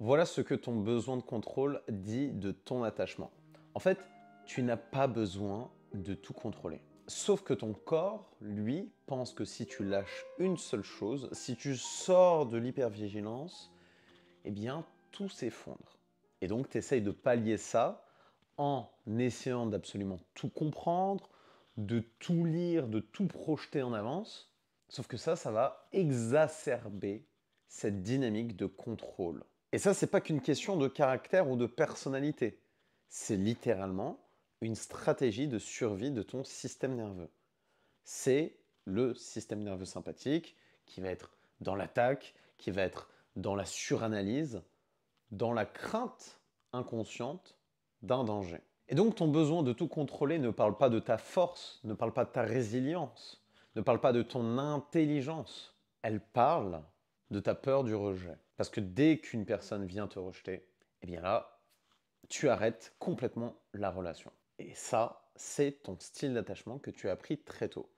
Voilà ce que ton besoin de contrôle dit de ton attachement. En fait, tu n'as pas besoin de tout contrôler. Sauf que ton corps, lui, pense que si tu lâches une seule chose, si tu sors de l'hypervigilance, eh bien, tout s'effondre. Et donc, tu essayes de pallier ça en essayant d'absolument tout comprendre, de tout lire, de tout projeter en avance. Sauf que ça va exacerber cette dynamique de contrôle. Et ça, c'est pas qu'une question de caractère ou de personnalité. C'est littéralement une stratégie de survie de ton système nerveux. C'est le système nerveux sympathique qui va être dans l'attaque, qui va être dans la suranalyse, dans la crainte inconsciente d'un danger. Et donc ton besoin de tout contrôler ne parle pas de ta force, ne parle pas de ta résilience, ne parle pas de ton intelligence. Elle parle de ta peur du rejet. Parce que dès qu'une personne vient te rejeter, eh bien là, tu arrêtes complètement la relation. Et ça, c'est ton style d'attachement que tu as appris très tôt.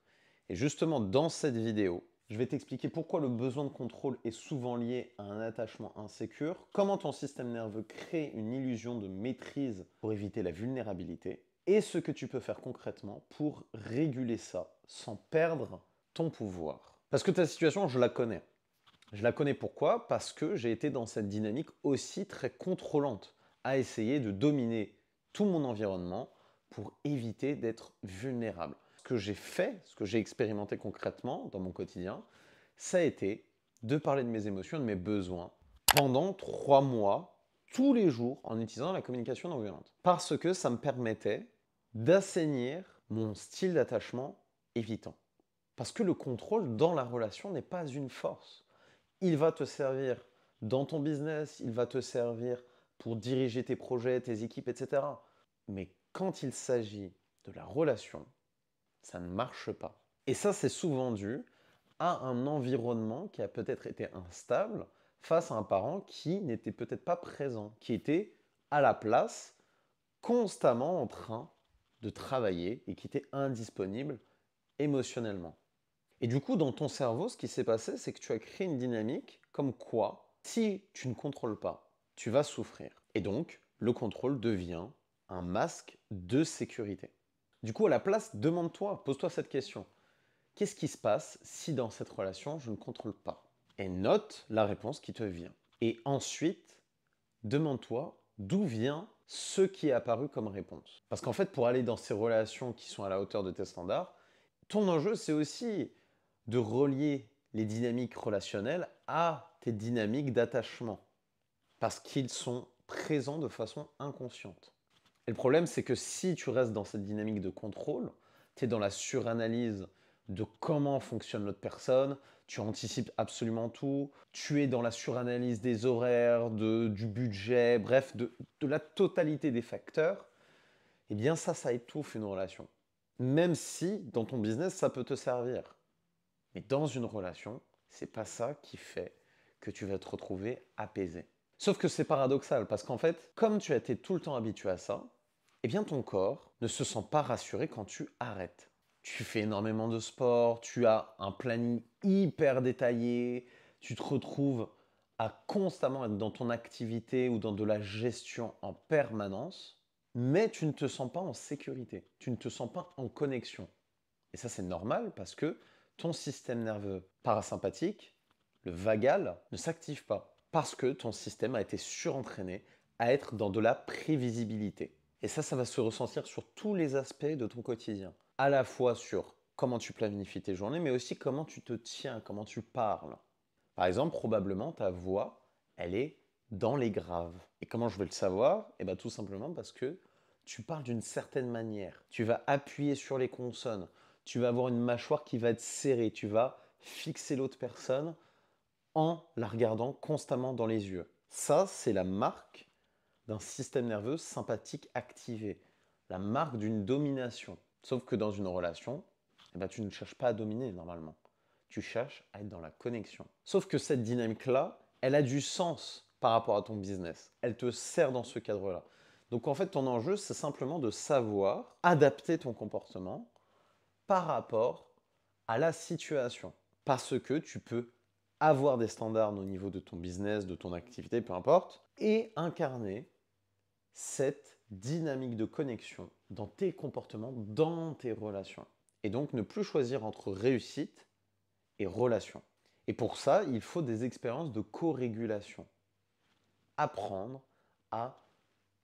Et justement, dans cette vidéo, je vais t'expliquer pourquoi le besoin de contrôle est souvent lié à un attachement insécure, comment ton système nerveux crée une illusion de maîtrise pour éviter la vulnérabilité, et ce que tu peux faire concrètement pour réguler ça sans perdre ton pouvoir. Parce que ta situation, je la connais. Je la connais pourquoi? Parce que j'ai été dans cette dynamique aussi très contrôlante, à essayer de dominer tout mon environnement pour éviter d'être vulnérable. Ce que j'ai fait, ce que j'ai expérimenté concrètement dans mon quotidien, ça a été de parler de mes émotions, de mes besoins pendant 3 mois, tous les jours, en utilisant la communication non violente. Parce que ça me permettait d'assainir mon style d'attachement évitant. Parce que le contrôle dans la relation n'est pas une force. Il va te servir dans ton business, il va te servir pour diriger tes projets, tes équipes, etc. Mais quand il s'agit de la relation, ça ne marche pas. Et ça, c'est souvent dû à un environnement qui a peut-être été instable face à un parent qui n'était peut-être pas présent, qui était à la place, constamment en train de travailler et qui était indisponible émotionnellement. Et du coup, dans ton cerveau, ce qui s'est passé, c'est que tu as créé une dynamique comme quoi, si tu ne contrôles pas, tu vas souffrir. Et donc, le contrôle devient un masque de sécurité. Du coup, à la place, demande-toi, pose-toi cette question. Qu'est-ce qui se passe si dans cette relation, je ne contrôle pas? Et note la réponse qui te vient. Et ensuite, demande-toi d'où vient ce qui est apparu comme réponse. Parce qu'en fait, pour aller dans ces relations qui sont à la hauteur de tes standards, ton enjeu, c'est aussi de relier les dynamiques relationnelles à tes dynamiques d'attachement, parce qu'ils sont présents de façon inconsciente. Et le problème, c'est que si tu restes dans cette dynamique de contrôle, tu es dans la suranalyse de comment fonctionne l'autre personne, tu anticipes absolument tout, tu es dans la suranalyse des horaires, du budget, bref, de la totalité des facteurs, eh bien ça étouffe une relation. Même si dans ton business, ça peut te servir. Mais dans une relation, c'est pas ça qui fait que tu vas te retrouver apaisé. Sauf que c'est paradoxal parce qu'en fait, comme tu as été tout le temps habitué à ça, eh bien ton corps ne se sent pas rassuré quand tu arrêtes. Tu fais énormément de sport, tu as un planning hyper détaillé, tu te retrouves à constamment être dans ton activité ou dans de la gestion en permanence, mais tu ne te sens pas en sécurité, tu ne te sens pas en connexion. Et ça, c'est normal parce que ton système nerveux parasympathique, le vagal, ne s'active pas. Parce que ton système a été surentraîné à être dans de la prévisibilité. Et ça va se ressentir sur tous les aspects de ton quotidien. À la fois sur comment tu planifies tes journées, mais aussi comment tu te tiens, comment tu parles. Par exemple, probablement ta voix, elle est dans les graves. Et comment je vais le savoir? Eh bien tout simplement parce que tu parles d'une certaine manière. Tu vas appuyer sur les consonnes. Tu vas avoir une mâchoire qui va être serrée. Tu vas fixer l'autre personne en la regardant constamment dans les yeux. Ça, c'est la marque d'un système nerveux sympathique activé. La marque d'une domination. Sauf que dans une relation, eh ben, tu ne cherches pas à dominer normalement. Tu cherches à être dans la connexion. Sauf que cette dynamique-là, elle a du sens par rapport à ton business. Elle te sert dans ce cadre-là. Donc en fait, ton enjeu, c'est simplement de savoir adapter ton comportement par rapport à la situation. Parce que tu peux avoir des standards au niveau de ton business, de ton activité, peu importe, et incarner cette dynamique de connexion dans tes comportements, dans tes relations. Et donc ne plus choisir entre réussite et relation. Et pour ça, il faut des expériences de co-régulation. Apprendre à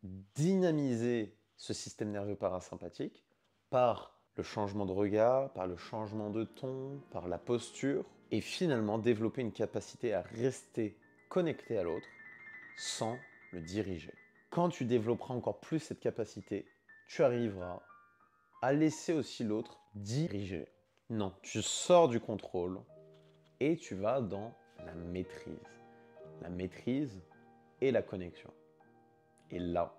dynamiser ce système nerveux parasympathique par le changement de regard, par le changement de ton, par la posture, et finalement développer une capacité à rester connecté à l'autre sans le diriger. Quand tu développeras encore plus cette capacité, tu arriveras à laisser aussi l'autre diriger. Non, tu sors du contrôle et tu vas dans la maîtrise. La maîtrise et la connexion. Et là,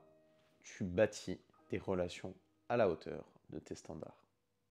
tu bâtis tes relations à la hauteur de tes standards.